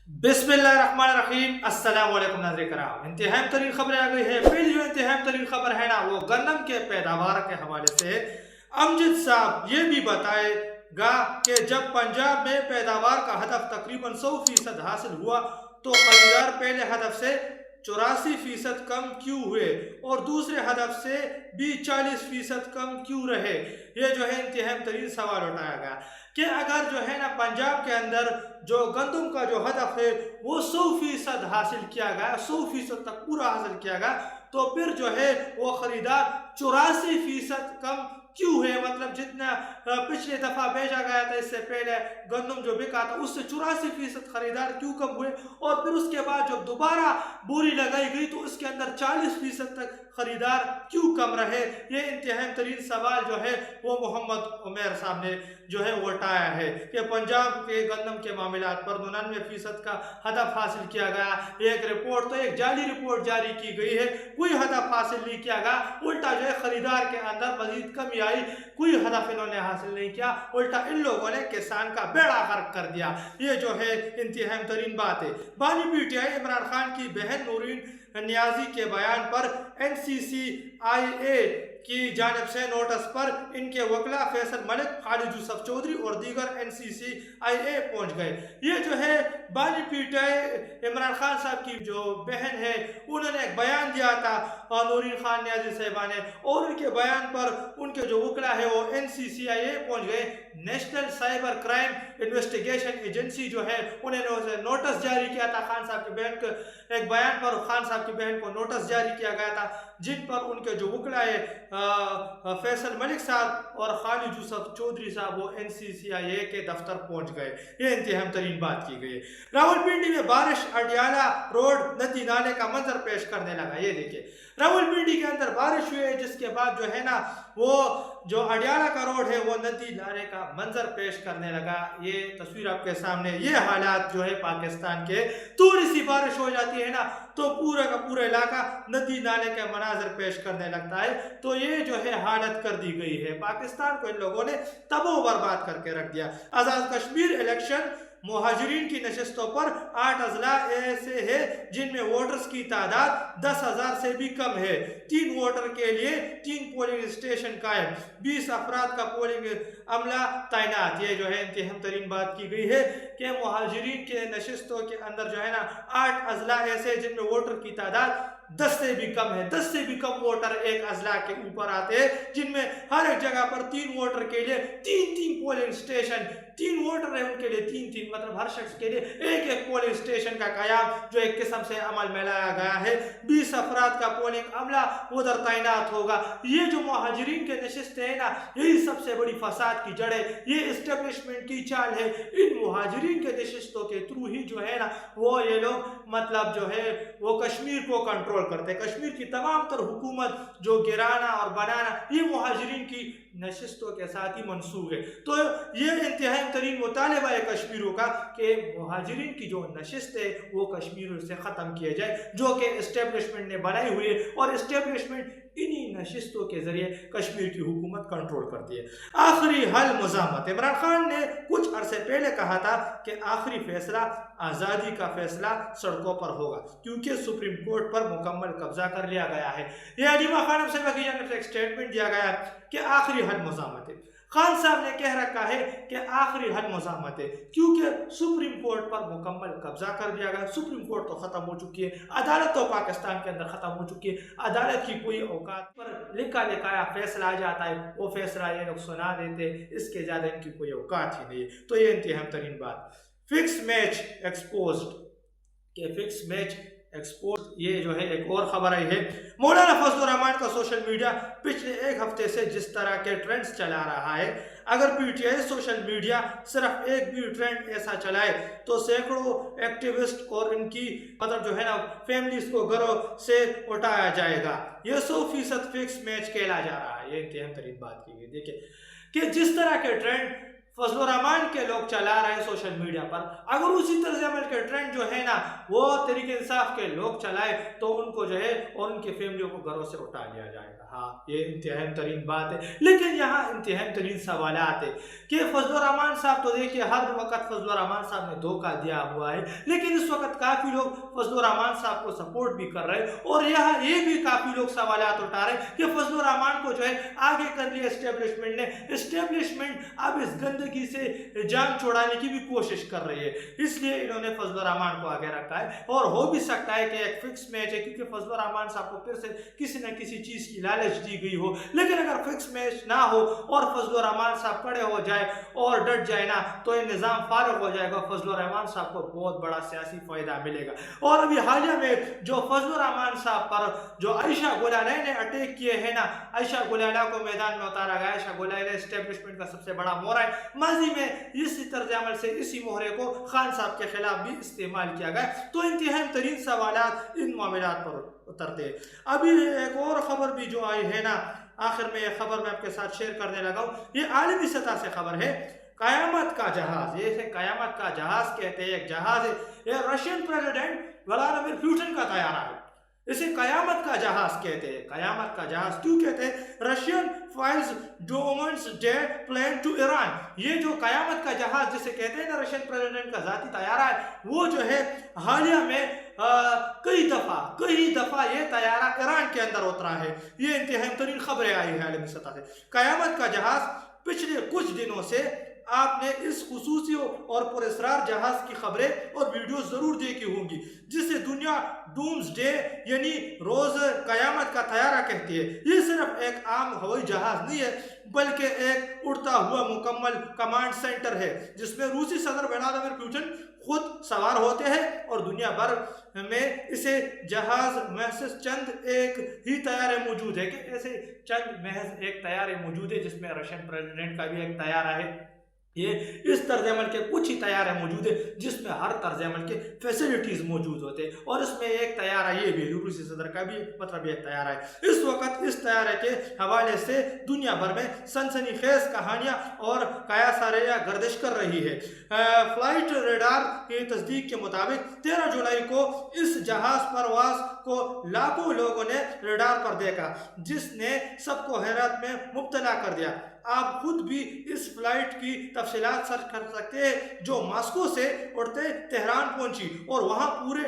बिस्मिल्लाहिर्रहमानिर्रहीम। अस्सलाम वालेकुम नाज़रीन कराम। इंतहाई तरीन खबरें आ गई है। पहली जो इंतहाई तरीन खबर है ना, वो गन्नम के पैदावार के हवाले से अमजद साहब ये भी बताएगा कि जब पंजाब में पैदावार का हदफ तकरीबन 100% हासिल हुआ तो खरीदार पहले हदफ से 84% कम क्यों हुए और दूसरे हदफ से भी 40% कम क्यों रहे। ये जो है इंतहाई तरीन सवाल उठाया गया कि अगर जो है ना पंजाब के अंदर जो गंदम का जो हदफ है वो 100% हासिल किया गया, 100% तक पूरा हासिल किया गया, तो फिर जो है वो खरीदार 84% कम क्यों है। मतलब जितना पिछले दफा बेचा गया था इससे पहले गंदम जो बिका था उससे 84% खरीदार क्यों कम हुए, और फिर उसके बाद जब दोबारा बोरी लगाई गई तो उसके अंदर 40% तक खरीदार क्यों कम रहे। ये इंतहाई तरीन सवाल जो है वो मोहम्मद उमर साहब ने जो है वो उठाया है कि पंजाब के गंदम के मामलात पर 99% का हदफ हासिल किया गया। एक रिपोर्ट तो एक जाली रिपोर्ट जारी की गई है, कोई हदफ हासिल नहीं किया गया, उल्टा जो है खरीदार के अंदर मजीद कमी आई, कोई हदफ इन्होंने हासिल नहीं किया, उल्टा इन लोगों ने किसान का बेड़ा गर्क कर दिया। ये जो है इंतहाई तरीन बात है। बानी पीटीआई इमरान खान की बहन नूरीन नियाजी के बयान पर NCCIA की जानिब से नोटिस पर इनके वकला फैसल मलिक, खालिद यूसुफ चौधरी और दीगर NCCIA पहुंच गए। ये जो है बानी पीटीआई इमरान खान साहब की जो बहन है उन्होंने एक बयान दिया था नूरीन खान नियाजी साहिबा ने, और उनके बयान पर उनके जो वकला है वो NCCIA पहुंच गए। National cyber crime investigation agency जो है उन्होंने नोटिस जारी किया था खान साहब की बहन को, एक बयान पर खान साहब की बहन को नोटिस जारी किया गया था जिन पर उनके जो वकला है फैसल मलिक साहब और खालिद यूसुफ चौधरी साहब वो NCCIA के दफ्तर पहुंच गए। ये इंतहाई तरीन बात की गई है। रावलपिंडी में बारिश अडियाला रोड नदी नाले का मंजर पेश करने लगा। ये देखिए रावलपिंडी के अंदर बारिश हुई है जिसके बाद जो है ना वो जो अडियाला का रोड है वो नदी नाले का मंजर पेश करने लगा। ये तस्वीर आपके सामने, ये हालात जो है पाकिस्तान के, थोड़ी सी बारिश हो जाती है ना तो पूरा का पूरा इलाका नदी नाले के मनाजर पेश करने लगता है। तो ये जो है हालत कर दी गई है, पाकिस्तान को इन लोगों ने तबाह बर्बाद करके रख दिया। आज़ाद कश्मीर इलेक्शन मुहाजिरीन की नशस्तों पर 8 अजला ऐसे है जिनमें वोटर्स की तादाद 10,000 से भी कम है। 3 वोटर के लिए 3 पोलिंग स्टेशन कायम, 20 अफराद का पोलिंग अमला तैनात। ये जो है इंतहाई तरीन बात की गई है कि मुहाजिरीन के नशस्तों के अंदर जो है ना 8 अजला ऐसे जिनमें वोटर की तादाद 10 से भी कम है। 10 से भी कम वोटर एक अजला के ऊपर आते हैं जिनमें हर एक जगह पर 3 वोटर के लिए 3 पोलिंग स्टेशन, 3 वोटर है उनके लिए 3 मतलब हर शख्स के लिए एक पोलिंग स्टेशन का कयाम जो एक किस्म से अमल में लाया गया है। 20 अफराद का पोलिंग अमला उधर तैनात होगा। ये जो मुहाजिरीन के नशिस्तें हैं ना, यही सबसे बड़ी फसाद की जड़ है, ये इस्टेब्लिशमेंट की चाल है। इन मुहाजिरीन के नशिस्तों के थ्रू ही जो है ना वो ये लोग मतलब जो है वो कश्मीर को कंट्रोल करते हैं। कश्मीर की तमाम तर हुकूमत जो गिराना और बनाना ये मुहाजिरीन की नशिस्तों के साथ ही मंसूब है। तो ये इंतहाई तरीन मुतालबा है कश्मीरों का कि मुहाजिरीन की जो नशिस्त है वो कश्मीर से ख़त्म किया जाए, जो कि इस्टेब्लिशमेंट ने बनाई हुई है, और इस्टेब्लिशमेंट इन्हीं नशिस्तों के जरिए कश्मीर की हुकूमत कंट्रोल करती है। आखिरी हल मुज़ाहमत। इमरान खान ने कुछ अरसे पहले कहा था कि आखिरी फैसला आज़ादी का फैसला सड़कों पर होगा क्योंकि सुप्रीम कोर्ट पर मुकम्मल कब्जा कर लिया गया है। यह अलीमा खान साहिबा की जानिब से एक स्टेटमेंट दिया गया है कि आखिरी हल मुज़ाहमत है। खान साहब ने कह रखा है कि आखिरी हल मुज़ाहमत है क्योंकि सुप्रीम कोर्ट पर मुकम्मल कब्जा कर लिया गया। सुप्रीम कोर्ट तो ख़त्म हो चुकी है, अदालत तो पाकिस्तान के अंदर ख़त्म हो चुकी है। अदालत की कोई औकात पर लिखा लिखाया फैसला आ जाता है, वो फैसला ये लोग सुना देते, इसके ज़्यादा इनकी कोई औकात ही नहीं। तो ये इंतहाई तरीन बात। फिक्स मैच एक्सपोज्ड के फिक्स मैच एक्सपोर्ट, ये जो है एक और खबर आई है। मौलाना फजलुर रहमान का सोशल मीडिया पिछले एक हफ्ते से जिस तरह के ट्रेंड्स चला रहा है, अगर पीटीआई सोशल मीडिया सिर्फ एक भी ट्रेंड ऐसा चलाए तो सैकड़ों एक्टिविस्ट और इनकी मतलब जो है ना फैमिलीज को घरों से उठाया जाएगा। ये 100% फिक्स मैच खेला जा रहा है। ये इंतहाई तरीन बात की गई। देखिए कि जिस तरह के ट्रेंड फजल रहमान के लोग चला रहे हैं सोशल मीडिया पर, अगर उसी तर्ज अमल के ट्रेंड जो है ना वो तहरीक इंसाफ के लोग चलाए तो उनको जो है और उनकी फैमिलियों को घरों से उठा लिया जाएगा। हाँ, ये इंतहाई तरीन बात है। लेकिन यहाँ इंतहाई तरीन सवाल आते कि फजल रहमान साहब तो देखिए हर वक्त फजल रहमान साहब ने धोखा दिया हुआ है, लेकिन इस वक्त काफ़ी लोग फजल रहमान साहब को सपोर्ट भी कर रहे हैं और यहाँ ये भी काफ़ी लोग सवाल उठा रहे हैं कि फजल रहमान को जो है आगे कर लिया एस्टेब्लिशमेंट ने, एस्टेब्लिशमेंट अब इस गंदगी से जान छुड़ाने की भी कोशिश कर रही है, इसलिए इन्होंने फजल रहमान को आगे रखा है। और हो भी सकता है कि एक फिक्स मैच है, क्योंकि फजल रहमान साहब को फिर से किसी न किसी चीज़ की लालच दी गई हो, लेकिन अगर फिक्स मैच ना हो और फजल रहमान साहब खड़े हो जाए और डट जाए ना तो ये निज़ाम फारग हो जाएगा, फजल रहमान साहब को बहुत बड़ा सियासी फ़ायदा मिलेगा। और अभी हालिया में जो फजल रहमान साहब पर जो आयशा गुलाला ने अटैक किए हैं ना, आयशा गुलाला को मैदान में उतारा गया। आयशा गुलाला एस्टेब्लिशमेंट का सबसे बड़ा मोहरा है, माजी में इसी तर्ज अमल से इसी मोहरे को खान साहब के खिलाफ भी इस्तेमाल किया गया। तो इंतहाई तरीन सवालात इन मामलात पर उतरते हैं। अभी एक और ख़बर भी जो आई है ना, आखिर में यह खबर मैं आपके साथ शेयर करने लगा हूँ, ये आलमी सतह से खबर है। क़यामत का जहाज, ये क़यामत का जहाज कहते हैं, एक जहाज है, ये रशियन प्रेसिडेंट व्लादिमीर पुतिन का तैयारा है, इसे क़यामत का जहाज कहते हैं। क़यामत का जहाज क्यों कहते हैं? Russian files domains jet plane to Iran, ये जो क़यामत का जहाज जिसे कहते हैं ना रशियन प्रेसिडेंट का ज़ाती तैयारा है, वो जो है हालिया में कई दफ़ा ये तैयारा ईरान के अंदर उतरा है। ये इंतहाई तरीन खबरें आई है आलमी सतह से। क़यामत का जहाज पिछले कुछ दिनों से आपने इस खुसूसी और पुरस्कार जहाज की खबरें और वीडियो जरूर देखी होंगी, जिसे दुनिया डूम्सडे यानी रोज कयामत का तैयारा कहती है। ये सिर्फ एक आम हवाई जहाज नहीं है, बल्कि एक उड़ता हुआ मुकम्मल कमांड सेंटर है, जिसमें रूसी सदर व्लादिमीर पुतिन खुद सवार होते हैं और दुनिया भर में इसे जहाज महज चंद एक ही तैयारे मौजूद है, कि ऐसे चंद महज एक तैयारे मौजूद है, जिसमें रशियन प्रेसिडेंट का भी एक तैयारा है। ये इस तर्ज अमल के कुछ ही तैयारे मौजूद है जिसमें हर तर्ज अमल के फैसिलिटीज मौजूद होते हैं, और इसमें एक तैयारा ये भी रूसी सदर का भी मतलब एक तैयारा है। इस वक्त इस तैयारे के हवाले से दुनिया भर में सनसनीखेज कहानियां और कयासारियां गर्दिश कर रही है। फ्लाइट रेडार की तस्दीक के मुताबिक 13 जुलाई को इस जहाज परवाज को लाखों लोगों ने रेडार पर देखा, जिसने सबको हैरत में मुब्तला कर दिया। आप खुद भी इस फ्लाइट की तफसीलात सर्च कर सकते हैं, जो मॉस्को से उड़ते तेहरान पहुंची और वहां पूरे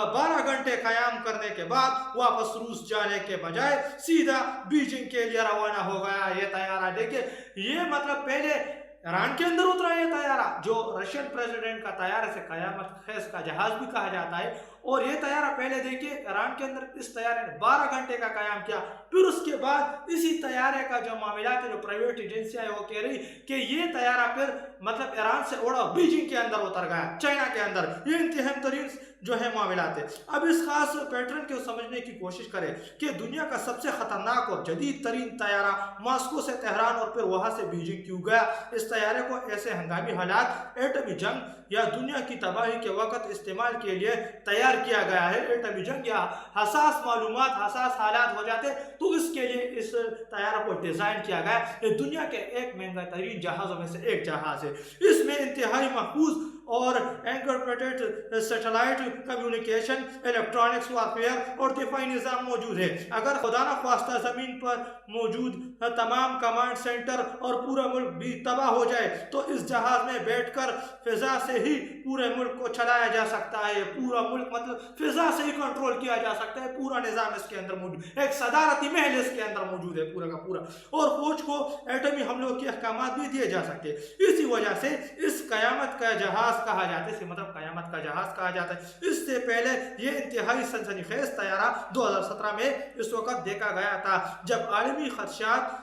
12 घंटे कयाम करने के बाद वापस रूस जाने के बजाय सीधा बीजिंग के लिए रवाना हो गया। ये तैयारा देखिए, ये मतलब पहले ईरान के अंदर उतरा ये तैयारा, जो रशियन प्रेसिडेंट का तैयारा से कयामत खेज का जहाज भी कहा जाता है। और ये तैयारा पहले देखिए ईरान के अंदर इस तैयारे ने 12 घंटे का कयाम किया, फिर उसके बाद इसी तैयारे का जो मामला है, जो प्राइवेट एजेंसियां है वो कह रही कि ये तैयारा फिर मतलब ईरान से उड़ा बीजिंग के अंदर उतर गया, चाइना के अंदर। ये इंतहाई तरीन जो है मामला थे। अब इस खास पैटर्न को समझने की कोशिश करें कि दुनिया का सबसे खतरनाक और जदीद तरीन तैयारा मॉस्को से तेहरान और फिर वहां से बीजिंग क्यों गया। इस तैयारे को ऐसे हंगामी हालात, एटमी जंग या दुनिया की तबाही के वक्त इस्तेमाल के लिए तैयार किया गया है। एटमी जंग या हसास मालूमात, हसास हालात हो जाते तो इसके लिए इस तैयारा को डिजाइन किया गया। ये दुनिया के एक महंगा तरीन जहाजों में से एक जहाज है। इसमें इंतहाई महफूज और encrypted satellite communication, electronics warfare और दिफाई निज़ाम मौजूद है। अगर खुदा न ख्वास्ता ज़मीन पर मौजूद तमाम कमांड सेंटर और पूरा मुल्क भी तबाह हो जाए तो इस जहाज में बैठकर फिजा से ही पूरे मुल्क को चलाया जा सकता है। पूरा मुल्क मतलब फिजा से ही कंट्रोल किया जा सकता है। पूरा निज़ाम इसके अंदर मौजूद, एक सदारती महल इसके अंदर मौजूद है पूरा का पूरा, और फौज को एटमी हमलों के अहकाम भी दिए जा सकते हैं। इसी वजह से इस कयामत का जहाज कहा जाता है, मतलब कयामत का जहाज कहा जाता है। इससे पहले ये इंतहाई सनसनीखेज तैयारा 2017 में इस वक्त देखा गया था, जब आलमी खदशात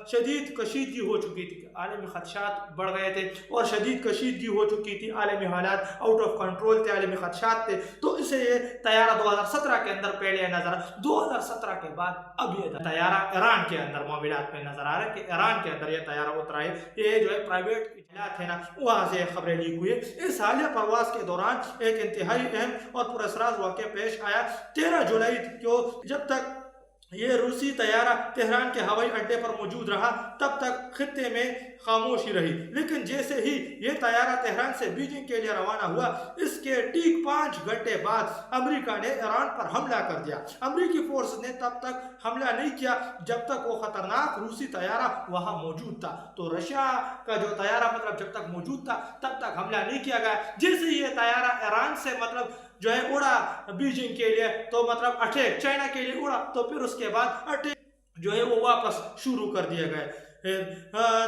शदीद कशीदगी हो चुकी थी। आलमी खदशात बढ़ गए थे और शदीद कशीदगी हो चुकी थी, आलमी हालात आउट ऑफ कंट्रोल थे, आलमी खदशात थे। तो इसे ये तैयारा 2017 के अंदर पहले नजर, 2017 के बाद अब ये तैयारा ईरान के अंदर मामलात में नजर आ रहा है कि ईरान के अंदर ये तैयारा उतरा है। ये जो है प्राइवेट इजलास है ना, वहाँ से खबरें लीक हुई। इस हालिया प्रवास के दौरान एक इंतहाई अहम और पुरअसरार वाक़या पेश आया 13 जुलाई को, जब तक یہ روسی طیارہ تہران کے ہوائی اڈے پر موجود رہا تب تک خطے میں خاموشی رہی، لیکن جیسے ہی یہ طیارہ تہران سے بیجنگ کے لیے روانہ ہوا، اس کے ٹھیک 5 گھنٹے بعد امریکہ نے ایران پر حملہ کر دیا۔ امریکی فورس نے تب تک حملہ نہیں کیا جب تک وہ خطرناک روسی طیارہ وہاں موجود تھا، تو رشیا کا جو طیارہ مطلب جب تک موجود تھا تب تک حملہ نہیں کیا گیا۔ جیسے ہی یہ طیارہ ایران سے مطلب جو ہے اڑا بیجنگ کے لیے، تو مطلب اٹیک چائنا کے لیے اڑا، تو پھر اس کے بعد اٹیک جو ہے وہ واپس شروع کر دیے گئے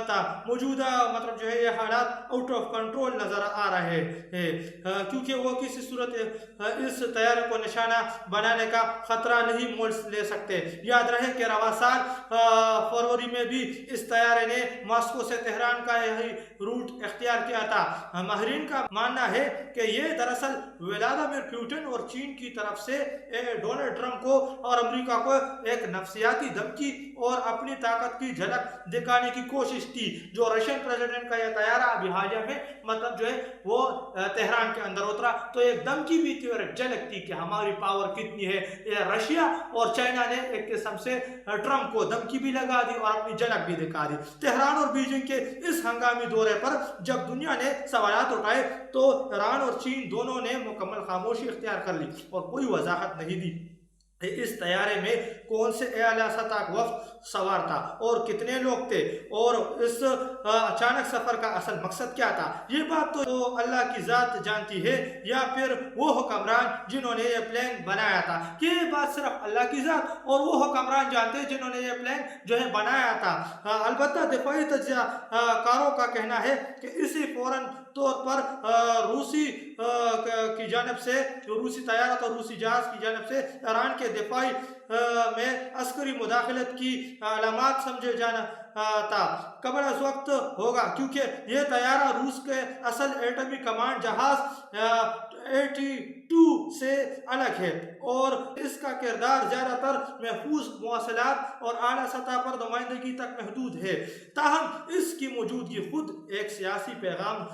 تھا۔ موجودہ مطلب جو ہے یہ حالات آؤٹ آف کنٹرول نظر آ رہے ہیں، کیونکہ وہ کسی صورت اس طیارے کو نشانہ بنانے کا خطرہ نہیں مول لے سکتے۔ یاد رہے کہ رواں سال فروری میں بھی اس طیارے نے ماسکو سے تہران کا یہی روٹ اختیار کیا تھا۔ ماہرین کا ماننا ہے کہ یہ دراصل ولادیمیر پوٹن اور چین کی طرف سے ڈونلڈ ٹرمپ کو اور امریکہ کو ایک نفسیاتی دھمکی اور اپنی طاقت کی جھلک دکھانے کی کوشش تھی۔ جو رشین پریزیڈنٹ کا یہ طیارہ ابھی حالیہ میں مطلب جو ہے وہ تہران کے اندر اترا، تو ایک دھمکی بھی تھی اور ایک جھلک تھی کہ ہماری پاور کتنی ہے۔ یہ رشیا اور چائنا نے ایک قسم سے ٹرمپ کو دھمکی بھی لگا دی اور اپنی جھلک بھی دکھا دی۔ تہران اور بیجنگ کے اس ہنگامی دورے پر جب دنیا نے سوالات اٹھائے تو ایران اور چین دونوں نے مکمل خاموشی اختیار کر لی اور کوئی وضاحت نہیں دی اس طیارے میں کون سے اعلیٰ سطح وفد سوار تھا اور کتنے لوگ تھے، اور اس اچانک سفر کا اصل مقصد کیا تھا۔ یہ بات تو اللہ کی ذات جانتی ہے یا پھر وہ حکمران جنہوں نے یہ پلان بنایا تھا، کہ یہ بات صرف اللہ کی ذات اور وہ حکمران جانتے ہیں جنہوں نے یہ پلان جو ہے بنایا تھا۔ البتہ دفاعی تجزیہ کاروں کا کہنا ہے کہ اسی فوراً طور پر روسی کی جانب سے جو روسی طیارہ اور روسی جہاز کی جانب سے ایران کے دفاعی میں عسکری مداخلت کی علامات سمجھے جانا تھا۔ قبل از وقت ہوگا کیونکہ یہ طیارہ روس کے اصل ایٹمی کمانڈ جہاز 82 سے الگ ہے اور اس کا کردار زیادہ تر محفوظ مواصلات اور اعلیٰ سطح پر نمائندگی تک محدود ہے۔ تاہم اس کی موجودگی خود ایک سیاسی پیغام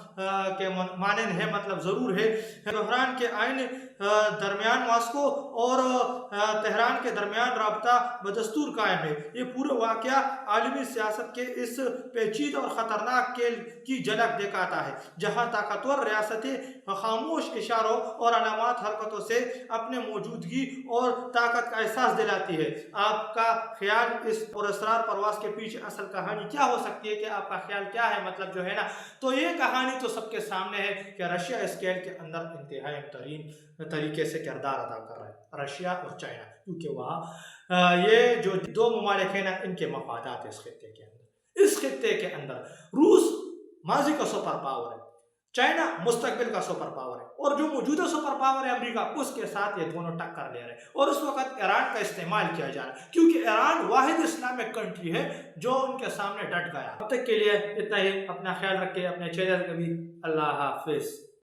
کے مانند ہے، مطلب ضرور ہے۔ بحران کے عین درمیان ماسکو اور تہران کے درمیان رابطہ بدستور قائم ہے۔ یہ پورا واقعہ عالمی سیاست کے اس پیچیدہ اور خطرناک کھیل کی جھلک دکھاتا ہے، جہاں طاقتور ریاستیں خاموش اشاروں اور علامات حرکتوں سے اپنے موجودگی اور طاقت کا احساس دلاتی ہے۔ آپ کا خیال اس پراسرار پرواز کے پیچھے اصل کہانی کیا ہو سکتی ہے؟ کہ آپ کا خیال کیا ہے؟ مطلب جو ہے نا، تو یہ کہانی تو سب کے سامنے ہے کہ رشیا اس کھیل کے اندر انتہائی ترین طریقے سے کردار ادا کر رہا ہے، رشیا اور چائنا، کیونکہ وہاں یہ جو دو ممالک ہیں نا، ان کے مفادات اس خطے کے اندر۔ اس خطے کے اندر روس ماضی کا سپر پاور ہے، چائنا مستقبل کا سپر پاور ہے، اور جو موجودہ سپر پاور ہے امریکہ، اس کے ساتھ یہ دونوں ٹکر لے رہے ہیں، اور اس وقت ایران کا استعمال کیا جا رہا ہے، کیونکہ ایران واحد اسلامک کنٹری ہے جو ان کے سامنے ڈٹ گیا۔ اب تک کے لیے اتنا ہی، اپنا خیال رکھیں، اپنے چینل کا بھی۔ اللہ حافظ۔